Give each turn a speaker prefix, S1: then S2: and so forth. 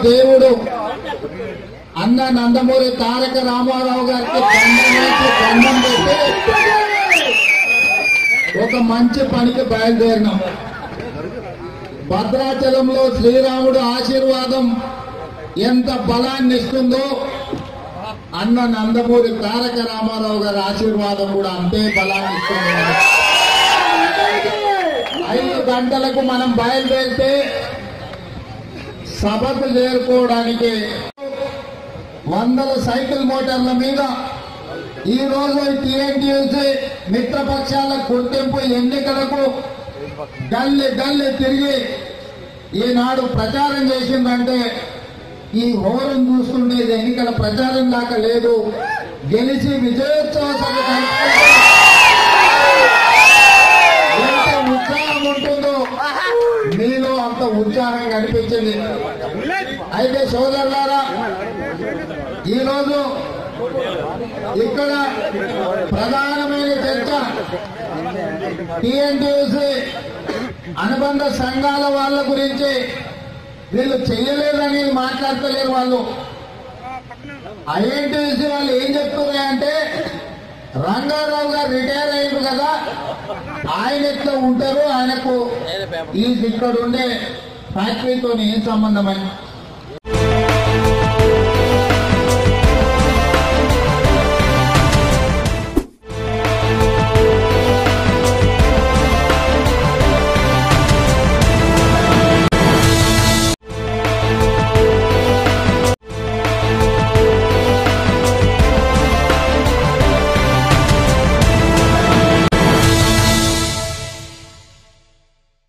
S1: దేవుడు అన్న నందమూరి తారక రామారావు గారికి దండం పెట్టి ఒక మంచి పనికి బయలుదేరినాం. భద్రాచలంలో శ్రీరాముడు ఆశీర్వాదం ఎంత బలాన్ని ఇస్తుందో అన్న నందమూరి తారక రామారావు గారి ఆశీర్వాదం కూడా అంతే బలాన్ని ఇస్తుంది. 5 గంటలకు మనం బయలుదేరితే సభకు చేరుకోవడానికి వందల సైకిల్ మోటార్ల మీద ఈ రోజు టీఎన్టీయూసీ మిత్రపక్షాల గుర్తింపు ఎన్నికలకు గల్లీ గల్లీ తిరిగి ఈనాడు ప్రచారం చేసిందంటే ఈ హోరం చూస్తుండేది ఎన్నికల ప్రచారం దాకా లేదు. గెలిచి విజయోత్సవ సభ ఎంత ఉత్సాహం ఉంటుందో మీలో అంత ఉత్సాహం కనిపించింది. అయితే సోదరులారా, ఈరోజు ఇక్కడ ప్రధానమైన చర్చ టీఎన్టీయూసీ అనుబంధ సంఘాల వాళ్ళ గురించి. వీళ్ళు చెయ్యలేదని మాట్లాడతలేరు. వాళ్ళు ఐఎన్టీయూసీ వాళ్ళు ఏం చెప్తున్నారంటే రంగారావు గారు రిటైర్ అయ్యారు కదా, ఆయన ఎట్లా ఉంటారు, ఆయనకు ఈ ఇక్కడ ఉండే ఫ్యాక్టరీతో ఏం సంబంధం అని.